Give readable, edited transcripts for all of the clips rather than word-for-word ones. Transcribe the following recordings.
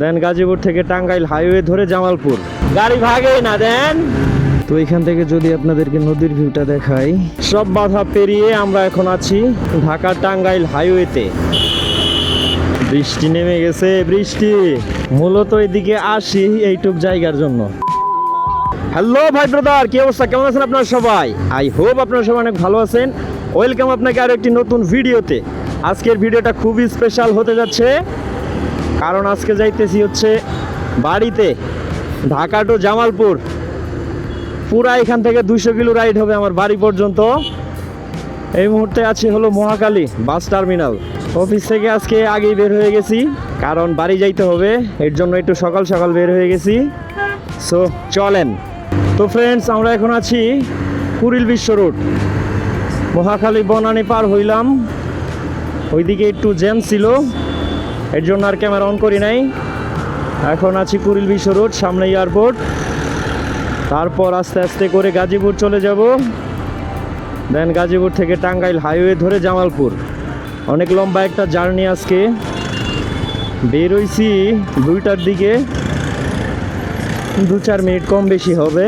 দেন গাজীপুর থেকে টাঙ্গাইল হাইওয়ে ধরে জামালপুর, গাড়ি ভাগেই না দেন। তো এখান থেকে যদি আপনাদেরকে নদীর ভিউটা দেখাই, সব বাধা পেরিয়ে আমরা এখন আছি ঢাকা টাঙ্গাইল হাইওয়েতে। বৃষ্টি নেমে গেছে, বৃষ্টি। মূলত এদিকে আসি এইটুক জায়গার জন্য। হ্যালো ভাই ব্রাদার, কি অবস্থা, কেমন আছেন আপনারা সবাই? আই হোপ আপনারা সবাই অনেক ভালো আছেন। ওয়েলকাম আপনাকে আরো একটি নতুন ভিডিওতে। আজকের ভিডিওটা খুবই স্পেশাল হতে যাচ্ছে, কারণ আজকে যাইতেছি হচ্ছে বাড়িতে, ঢাকা টু জামালপুর। পুরা এখান থেকে 200 কিলো রাইড হবে আমার বাড়ি পর্যন্ত। এই মুহূর্তে আছি হলো মহাখালী বাস টার্মিনাল। অফিস থেকে আজকে আগেই বের হয়ে গেছি, কারণ বাড়ি যাইতে হবে, এর জন্য একটু সকাল সকাল বের হয়ে গেছি। সো চলেন। তো ফ্রেন্ডস, আমরা এখন আছি কুড়িল বিশ্ব রোড। মহাখালী বনানী পার হইলাম, ওইদিকে একটু জ্যাম ছিল, এর জন্য আর ক্যামেরা অন করি নাই। এখন আছি কুড়িল বিশ্ব রোড, সামনে এয়ারপোর্ট। তারপর আস্তে আস্তে করে গাজীপুর চলে যাব, দেন গাজীপুর থেকে টাঙ্গাইল হাইওয়ে ধরে জামালপুর। অনেক লম্বা একটা জার্নি আজকে। বের হইছি 2টার দিকে, 2-4 মিনিট কম বেশি হবে।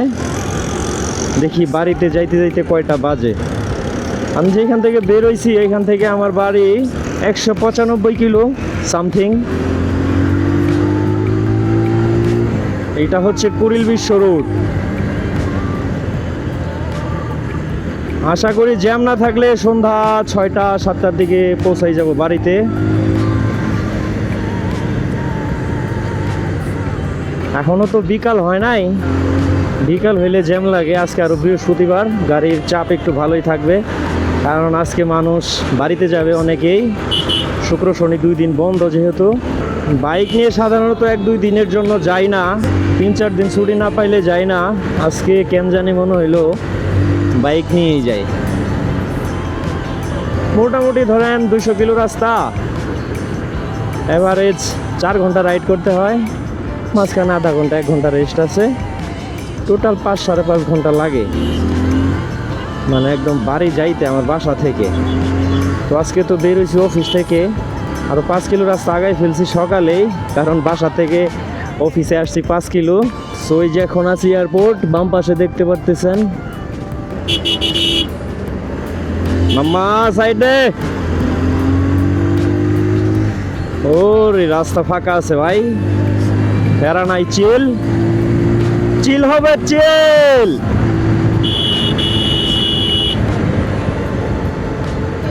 দেখি বাড়িতে যাইতে যাইতে কয়টা বাজে। আমি যেখান থেকে বের হইছি এখান থেকে আমার বাড়ি 195 কিলো সামথিং। এটা হচ্ছে কুড়িল বিশ্ব রোড। আশা করি জ্যাম না থাকলে সন্ধ্যা 6টা-7টার দিকে পৌঁছাই যাব বাড়িতে। এখনও তো বিকাল হয় নাই, বিকাল হইলে জ্যাম লাগে। আজকে আরও বৃহস্পতিবার, গাড়ির চাপ একটু ভালোই থাকবে, কারণ আজকে মানুষ বাড়িতে যাবে অনেকেই। শুক্র শনি 2 দিন বন্ধ যেহেতু। বাইক নিয়ে সাধারণত 1-2 দিনের জন্য যাই না, 3-4 দিন ছুটি না পাইলে যাই না। আজকে কেন জানি মনে হইলো বাইক নিয়েই যাই। মোটামুটি ধরেন 200 কিলো রাস্তা, এভারেজ 4 ঘন্টা রাইড করতে হয়, মাঝখানে আধা ঘন্টা 1 ঘন্টা রেস্ট আছে। টোটাল 5-5.5 ঘন্টা লাগে, মানে একদম বাড়ি যাইতে আমার বাসা থেকে। তো আজকে তো বের হয়েছি অফিস থেকে, আরও 5 কিলো রাস্তা আগাই ফেলছি সকালেই, কারণ বাসা থেকে অফিসে আসছি 5 কিলো। সো এই যে এখন আছি এয়ারপোর্ট, বাম পাশে দেখতে পারতেছেন। মাম্মা সাইডে, ওরে রাস্তা ফাঁকা আছে ভাই, প্যারা নাই, চিল চিল হবে, চিল।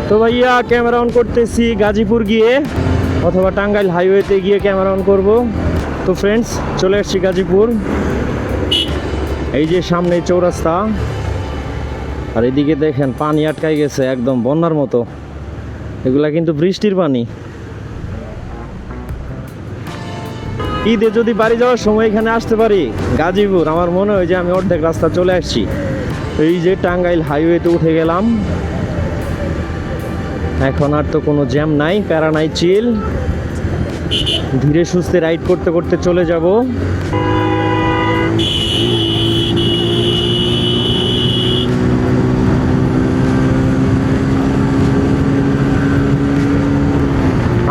তো ভাইয়া ক্যামেরা অন করতেছি গাজীপুর গিয়ে, অথবা টাঙ্গাইল হাইওয়েতে গিয়ে ক্যামেরা অন করব। তো ফ্রেন্ডস, চলে আসছি গাজীপুর। এই যে সামনে চৌরাস্তা, আর এদিকে দেখেন পানি আটকাই গেছে একদম বন্যার মতো। এগুলা কিন্তু বৃষ্টির পানি। ঈদে যদি বাড়ি যাওয়ার সময় এখানে আসতে পারি গাজীপুর, আমার মনে হয় যে আমি অর্ধেক রাস্তা চলে আসছি। এই যে টাঙ্গাইল হাইওয়েতে উঠে গেলাম, এখন আর তো কোনো জ্যাম নাই, প্যারা নাই, চিল। ধীরে সুস্থে রাইড করতে করতে চলে যাব।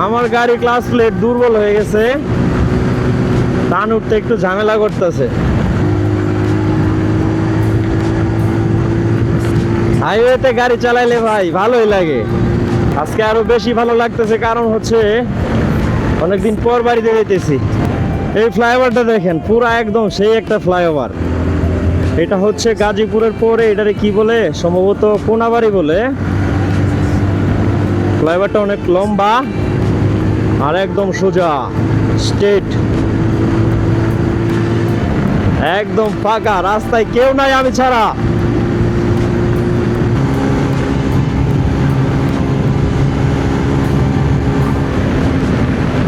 আমার গাড়ি ক্লাস প্লেট দুর্বল হয়ে গেছে, টান উঠতে একটু ঝামেলা করতেছে। হাইওয়েতে গাড়ি চালাইলে ভাই ভালোই লাগে, আজকে আরো বেশি ভালো লাগতেছে, কারণ হচ্ছে অনেকদিন পর বাড়িতে যেতেছি। এই ফ্লাইওভারটা দেখেন, পুরা একদম সেই একটা ফ্লাইওভার। এটা হচ্ছে গাজীপুরের পরে, এটারে কি বলে, সম্ভবত কোনাবাড়ি বলে। ফ্লাইওভারটা অনেক লম্বা আর একদম সোজা স্ট্রেট, একদম ফাঁকা, রাস্তায় কেউ নাই আমি ছাড়া।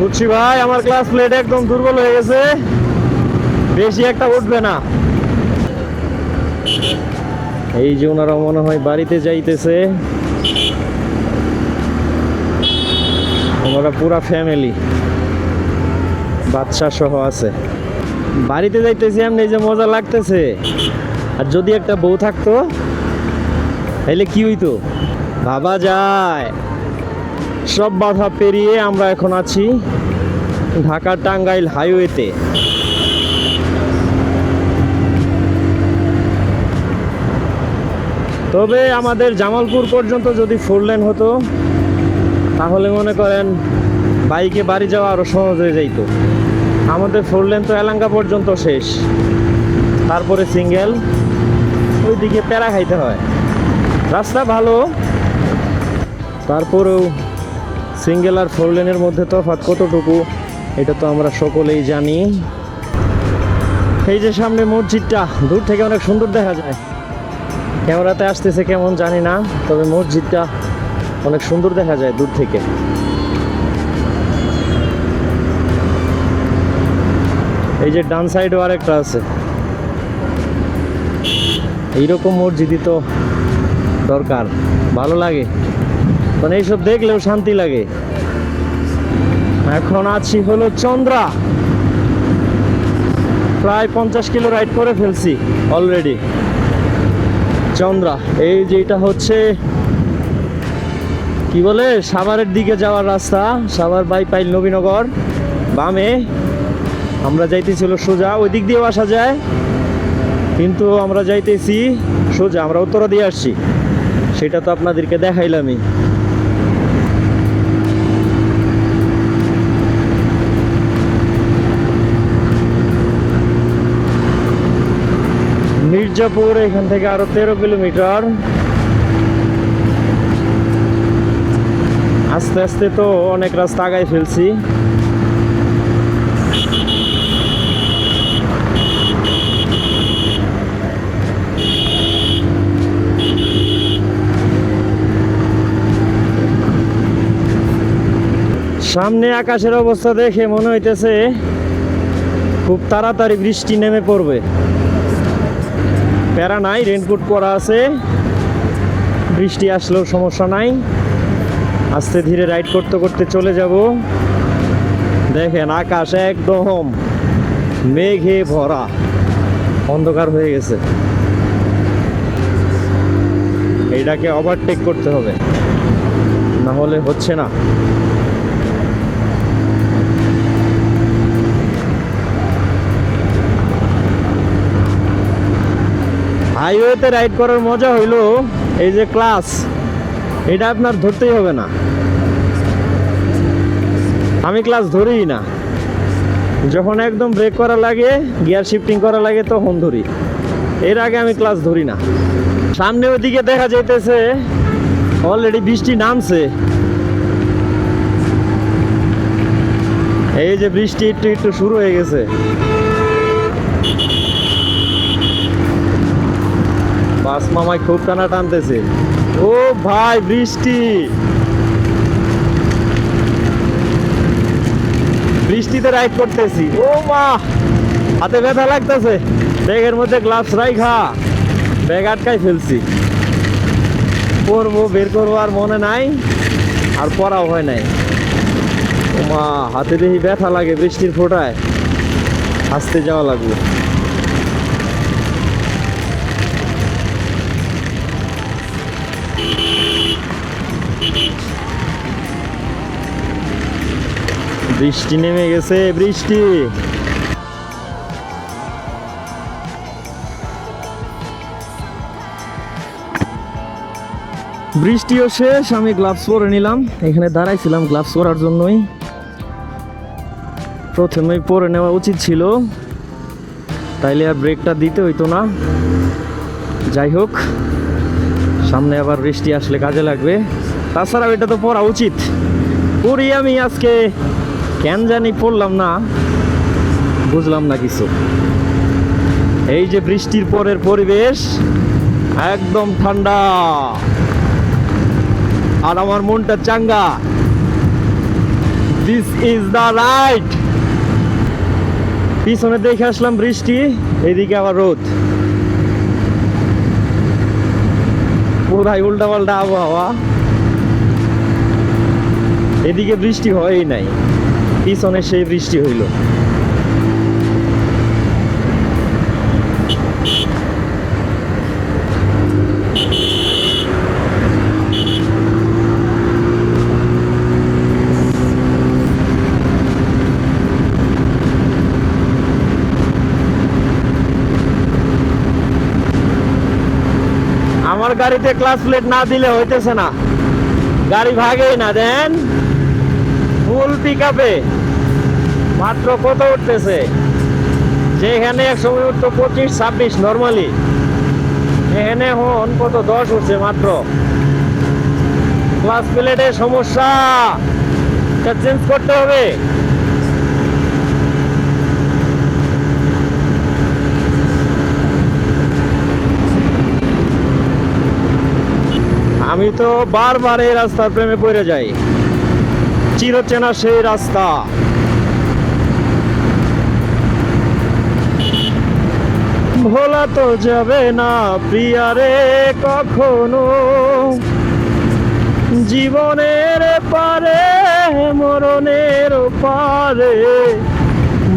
উঠছি ভাই, আমার ক্লাস প্লেট একদম দুর্বল হয়ে গেছে, বেশি একটা উঠবে না। এই যে ওনারা মনে হয় বাড়িতে যাইতেছে, ওনারা পুরা ফ্যামিলি বাচ্চা সহ আছে। বাড়িতে যাইতেছি এমনি যে মজা লাগতেছে, আর যদি একটা বউ থাকতো তাহলে কি হইতো ভাবা যায়। সব বাধা পেরিয়ে আমরা এখন আছি ঢাকা টাঙ্গাইল হাইওয়েতে। তবে আমাদের জামালপুর পর্যন্ত যদি 4 লেন হতো তাহলে মনে করেন বাইকে বাড়ি যাওয়া আরও সহজ হয়ে যাইতো। আমাদের 4 লেন তো এলাঙ্গা পর্যন্ত শেষ, তারপরে সিঙ্গেল, ওইদিকে প্যারা খাইতে হয়। রাস্তা ভালো, তারপরেও সিঙ্গেল আর 4 লেনের মধ্যে তফাৎ কতটুকু এটা তো আমরা সকলেই জানি। এই যে সামনে মসজিদটা, দূর থেকে অনেক সুন্দর দেখা যায়, ক্যামেরাতে আসতেছে কেমন জানি না, তবে মসজিদটা অনেক সুন্দর দেখা যায় দূর থেকে। এই যে ডান সাইডও আরেকটা আছে। এইরকম মসজিদই তো দরকার, ভালো লাগে, মানে এইসব দেখলেও শান্তি লাগে। এখন আছি হলো চন্দ্রা, প্রায় 50 কিলো রাইড করে ফেলছি অলরেডি। চন্দ্রা, এই যে এটা হচ্ছে কি বলে সাভারের দিকে যাওয়ার রাস্তা, সাভার বাইপাইল নবীনগর। বামে আমরা যাইতেছিল সোজা, ওই দিক দিয়েও আসা যায়, কিন্তু আমরা যাইতেছি সোজা, আমরা উত্তরা দিয়ে আসছি, সেটা তো আপনাদেরকে দেখাইলামই। মির্জাপুর এখান থেকে আরো 13 কিলোমিটার। আস্তে আস্তে তো অনেক রাস্তা আগায় ফেলছি। সামনে আকাশের অবস্থা দেখে মনে হইতেছে খুব তাড়াতাড়ি বৃষ্টি নেমে পড়বে। প্যারা নাই, রেনকোট পরা আছে, বৃষ্টি আসলেও সমস্যা নাই, আস্তে ধীরে রাইড করতে করতে চলে যাব। দেখেন আকাশ একদম মেঘে ভরা, অন্ধকার হয়ে গেছে। এইটাকে ওভারটেক করতে হবে, না হলে হচ্ছে না। হাইওয়েতে রাইড করার মজা হইলো এই যে ক্লাচ, এটা আপনার ধরতেই হবে না। আমি ক্লাচ ধরিই না, যখন একদম ব্রেক করা লাগে, গিয়ার শিফটিং করা লাগে তখন ধরি, এর আগে আমি ক্লাচ ধরি না। সামনে ওইদিকে দেখা যাইতেছে অলরেডি বৃষ্টি নামছে। এই যে বৃষ্টি একটু একটু শুরু হয়ে গেছে। বাস মামাই খুব টানা টানতেছে। ও ভাই বৃষ্টি, বৃষ্টিতে রাইড করতেছি। ও মা, হাতে ব্যথা লাগতেছে, ব্যাগের মধ্যে গ্লাভস রাইখা ব্যাগ আটকাই ফেলছি। পরবো, বের করবো আর মনে নাই, আর পরাও হয় নাই। ও মা, হাতে দেখি ব্যথা লাগে বৃষ্টির ফোঁটায়, আসতে যাওয়া লাগবে। বৃষ্টি নেমে গেছে, বৃষ্টি। বৃষ্টিও শেষ, আমি গ্লাভস পরে নিলাম, এখানে দাঁড়াইছিলাম গ্লাভস পরার জন্যই। প্রথমেই পরে নেওয়া উচিত ছিল, তাইলে আর ব্রেকটা দিতে হইতো না। যাই হোক, সামনে আবার বৃষ্টি আসলে কাজে লাগবে। তাছাড়াও এটা তো পরা উচিত, পরি আমি আজকে কেন জানি পড়লাম না, বুঝলাম না কিছু। এই যে বৃষ্টির পরের পরিবেশ একদম ঠান্ডা, আর আমার মনটা চাঙ্গা। This is the right. পিছনে দেখে আসলাম বৃষ্টি, এইদিকে আবার রোদ, পুরাই উল্টা পাল্টা আবহাওয়া। এদিকে বৃষ্টি হয়ই নাই, পিছনে সেই বৃষ্টি হইল। আমার গাড়িতে ক্লাস প্লেট না দিলে হইতেছে না, গাড়ি ভাগেই না। দেন ফুল পিক আপে মাত্র কত উঠতেছে, যেখানে এক সময় উঠতো 25-26 নর্মালি, এখানে এখন কত 10 উঠছে মাত্র। ক্লাস প্লেটের সমস্যা, এটা চেঞ্জ করতে হবে। আমি তো বারবার এই রাস্তার প্রেমে পড়ে যাই, চিরচেনা সেই রাস্তা। ভোলা তো যাবে না প্রিয়ারে কখনো, জীবনের পারে মরণের পারে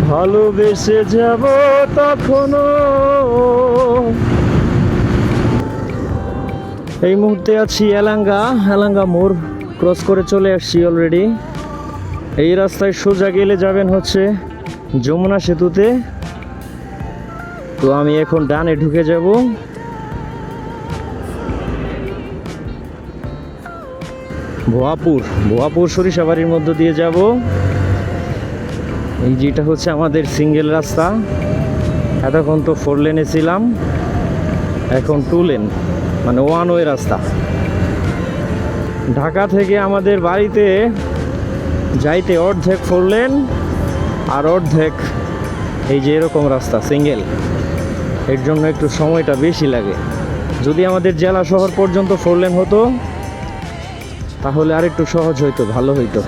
ভালোবেসে যাব তখনো। এই মুহূর্তে আছি এলাঙ্গা মোড় ক্রস করে চলে আসছি অলরেডি। এই রাস্তায় সোজা গেলে যাবেন হচ্ছে যমুনা সেতুতে। তো আমি এখন ডানে ঢুকে যাব। ভুয়াপুর সরিষাবাড়ির মধ্য দিয়ে যাব। এই যেটা হচ্ছে আমাদের সিঙ্গেল রাস্তা, এতক্ষণ তো 4 লেনে ছিলাম, এখন 2 লেন, মানে 1 ওয়ে রাস্তা। ঢাকা থেকে আমাদের বাড়িতে যাইতে অর্ধেক 4 লেন আর অর্ধেক এই যে এরকম রাস্তা সিঙ্গেল, এর জন্য একটু সময়টা বেশি লাগে। যদি আমাদের জেলা শহর পর্যন্ত 4 লেন হতো তাহলে আর একটু সহজ হইতো, ভালো হইতো।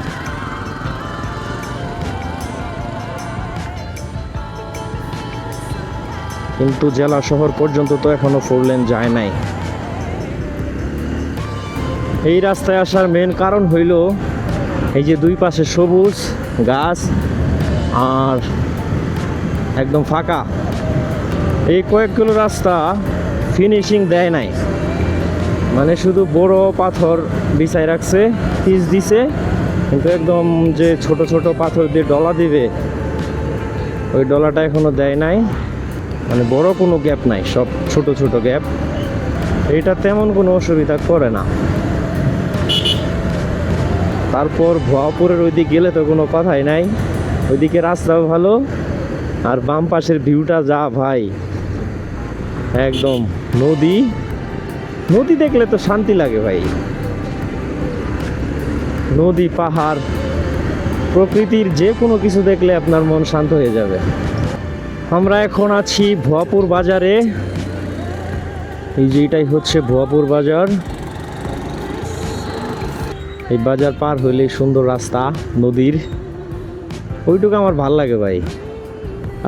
কিন্তু জেলা শহর পর্যন্ত তো এখনো 4 লেন যায় নাই। এই রাস্তায় আসার মেন কারণ হইল এই যে দুই পাশে সবুজ গাছ আর একদম ফাঁকা। এই কয়েক কিলো রাস্তা ফিনিশিং দেয় নাই, মানে শুধু বড় পাথর বিছাই রাখছে, পিচ দিছে, কিন্তু একদম যে ছোট ছোট পাথর দিয়ে ডলা দিবে ওই ডলাটা এখনো দেয় নাই। মানে বড় কোনো গ্যাপ নাই, সব ছোট ছোট গ্যাপ। এটা তেমন কোনো অসুবিধা করে না। তারপর ভুয়াপুরের ওইদিকে গেলে তো কোনো কথাই নাই, ওইদিকে রাস্তাও ভালো আর বাম পাশের ভিউটা যা ভাই, একদম নদী দেখলে তো শান্তি লাগে ভাই। নদী, পাহাড়, প্রকৃতির যে কোনো কিছু দেখলে আপনার মন শান্ত হয়ে যাবে। আমরা এখন আছি ভুয়াপুর বাজারে। এই যে এটাই হচ্ছে ভুয়াপুর বাজার। এই বাজার পার হইলে সুন্দর রাস্তা নদীর, ওইটুকু আমার ভাল লাগে ভাই।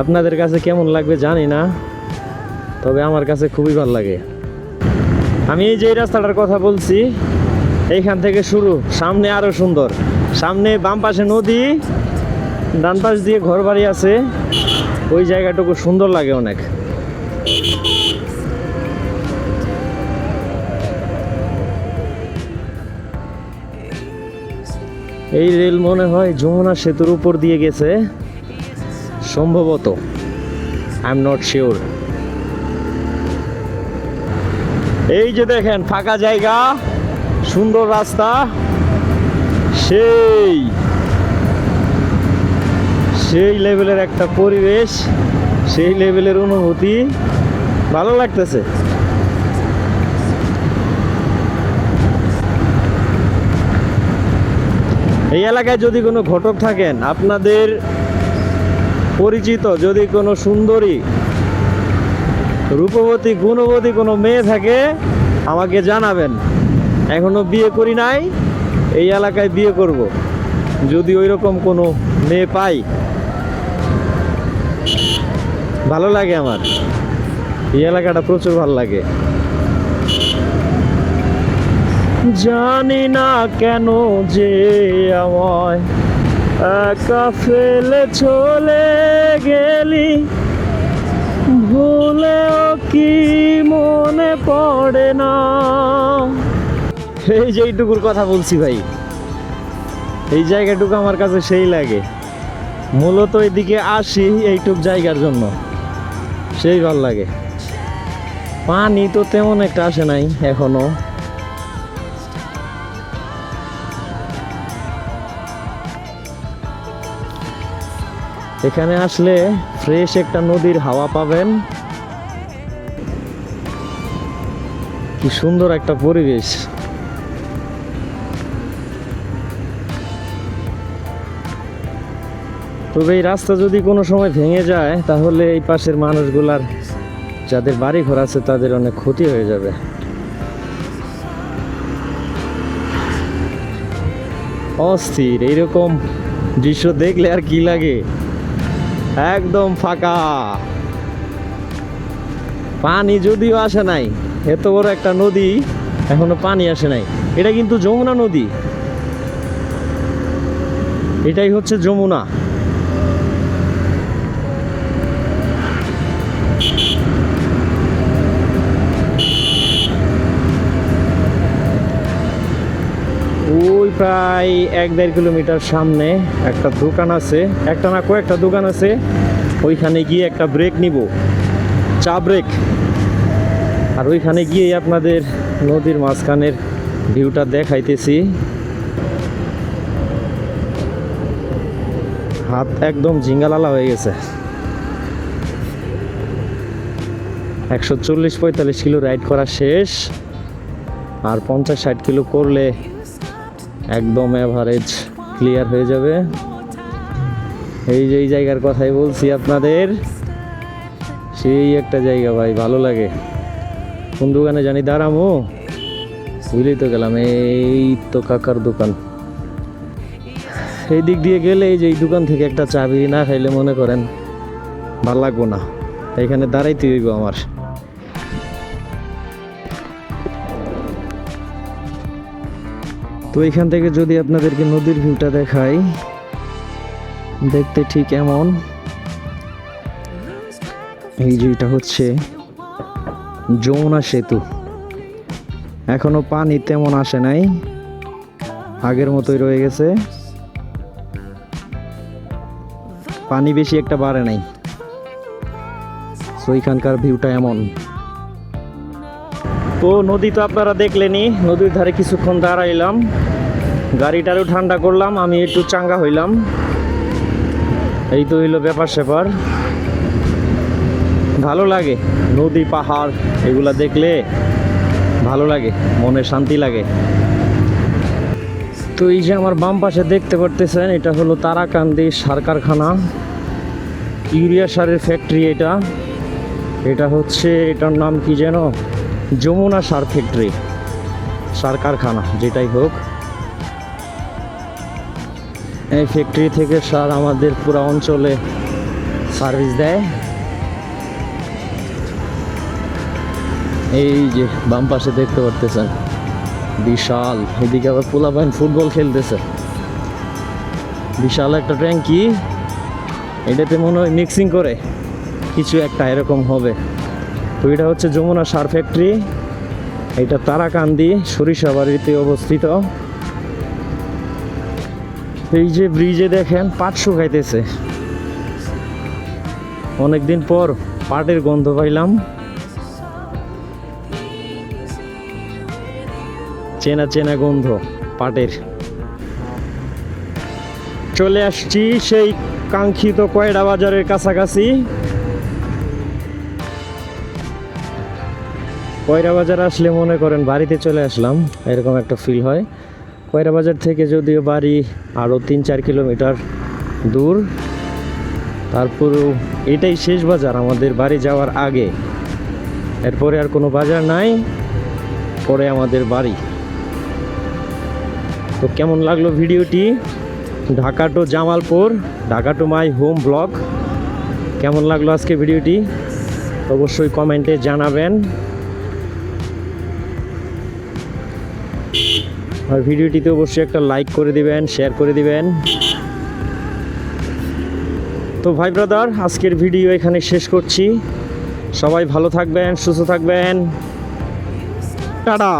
আপনাদের কাছে কেমন লাগবে জানি না, তবে আমার কাছে খুবই ভালো লাগে। আমি এই যে রাস্তাটার কথা বলছি, এইখান থেকে শুরু, সামনে আরো সুন্দর। সামনে বাম পাশে নদী, ডান পাশ দিয়ে ঘরবাড়ি আছে, ওই জায়গাটুকু সুন্দর লাগে অনেক। এই রেল মনে হয় যমুনা সেতুর উপর দিয়ে গেছে সম্ভবত, আই এম নট শিওর। এই যে দেখেন ফাঁকা জায়গা, সুন্দর রাস্তা, সেই লেভেলের একটা পরিবেশ, সেই লেভেলের অনুভূতি, ভালো লাগতেছে। এই এলাকায় যদি কোনো ঘটক থাকেন, আপনাদের পরিচিত যদি কোনো সুন্দরী, রূপবতী, গুণবতী কোনো মেয়ে থাকে আমাকে জানাবেন। এখনো বিয়ে করি নাই, এই এলাকায় বিয়ে করব যদি ওইরকম কোনো মেয়ে পাই। ভালো লাগে আমার এই এলাকাটা, প্রচুর ভালো লাগে। জানি না কেন যে আমায় একা ফেলে চলে গেলি, ভুলেও কি মনে পড়ে না। এই যে এইটুকুর কথা বলছি ভাই, এই জায়গাটুকু আমার কাছে সেই লাগে। মূলত এদিকে আসি এইটুক জায়গার জন্য, সেই ভাল লাগে। পানি তো তেমন একটা আসে নাই এখনো। এখানে আসলে ফ্রেশ একটা নদীর হাওয়া পাবেন। কি সুন্দর একটা পরিবেশ। তবে এই রাস্তা যদি কোনো সময় ভেঙে যায় তাহলে এই পাশের মানুষগুলার যাদের বাড়ি ঘর আছে তাদের অনেক ক্ষতি হয়ে যাবে। অস্থির এইরকম দৃশ্য দেখলে আর কি লাগে। একদম ফাঁকা, পানি যদিও আসে নাই, এত বড় একটা নদী এখনো পানি আসে নাই। এটা কিন্তু যমুনা নদী, এটাই হচ্ছে যমুনা। ওই প্রায় 1-1.5 কিলোমিটার সামনে একটা দোকান আছে, একটা না কয়েকটা দোকান আছে। ওইখানে গিয়ে একটা ব্রেক নিব, চা ব্রেক। আর ওইখানে গিয়ে আপনাদের নদীর মাঝখানের ভিউটা দেখাইতেছি। হাত একদম ঝিঙ্গালালা হয়ে গেছে। 140-45 কিলো রাইড করা শেষ, আর 50-60 কিলো করলে একদম অ্যাভারেজ ক্লিয়ার হয়ে যাবে। এই যে এই জায়গার কথাই বলছি আপনাদের, সেই একটা জায়গা ভাই, ভালো লাগে। কোন দোকানে জানি দাঁড়ামো, বুঝলেই তো গেলাম। এই তো কাকার দোকান। এই দিক দিয়ে গেলে এই যে এই দোকান থেকে একটা চা বিড়ি না খাইলে মনে করেন ভাল লাগবো না। এখানে দাঁড়াইতে হইব আমার। তো এখান থেকে যদি আপনাদেরকে নদীর ভিউটা দেখাই, দেখতে ঠিক এমন। এই যে এটা হচ্ছে যমুনা সেতু। এখনো পানি তেমন আসে নাই, আগের মতোই রয়ে গেছে, পানি বেশি একটা বাড়ে নাই। তো এখানকার ভিউটা এমন। তো নদী তো আপনারা দেখলেনই, নদীর ধারে কিছুক্ষণ দাঁড়াইলাম, গাড়িটারও ঠান্ডা করলাম, আমি একটু চাঙ্গা হইলাম। এই তো হইলো ব্যাপার স্যাপার। ভালো লাগে নদী পাহাড় এগুলা দেখলে, ভালো লাগে, মনে শান্তি লাগে। তো এই যে আমার বাম পাশে দেখতে পারতেছেন, এটা হলো তারাকান্দি সার কারখানা, ইউরিয়া সারের ফ্যাক্টরি। এটা হচ্ছে, এটার নাম কি যেন, যমুনা সার ফ্যাক্টরি, সার কারখানা যেটাই হোক। এই ফ্যাক্টরি থেকে সার আমাদের পুরো অঞ্চলে সার্ভিস দেয়। এই যে বাম পাশে দেখতে পারতেছেন বিশাল, এদিকে আবার পোলাপাইন ফুটবল খেলতেছে। বিশাল একটা ট্যাঙ্কি, এটাতে মনে হয় মিক্সিং করে কিছু একটা এরকম হবে। তো এটা হচ্ছে যমুনা সার ফ্যাক্টরি, এটা তারাকান্দি সরিষাবাড়িতে অবস্থিত। এই যে ব্রিজে দেখেন পাট শুকাইতেছে, অনেকদিন পর পাটের গন্ধ পাইলাম, চেনা চেনা গন্ধ পাটের। চলে আসছি সেই কাঙ্ক্ষিত কয়রা বাজারের কাছাকাছি। কয়রা বাজার আসলে মনে করেন বাড়িতে চলে আসলাম, এরকম একটা ফিল হয়। কয়রা বাজার থেকে যদিও বাড়ি আরও 3-4 কিলোমিটার দূর, তারপরেও এটাই শেষ বাজার আমাদের বাড়ি যাওয়ার আগে। এরপরে আর কোনো বাজার নাই, পরে আমাদের বাড়ি। তো কেমন লাগলো ভিডিওটি? Dhaka to Jamalpur, Dhaka to my home blog. কেমন লাগলো আজকে ভিডিওটি অবশ্যই কমেন্টে জানাবেন। আর ভিডিওটিতে অবশ্যই একটা লাইক করে দিবেন, শেয়ার করে দিবেন। তো ভাই ব্রাদার, আজকের ভিডিও এখানে শেষ করছি। সবাই ভালো থাকবেন, সুস্থ থাকবেন, টাটা।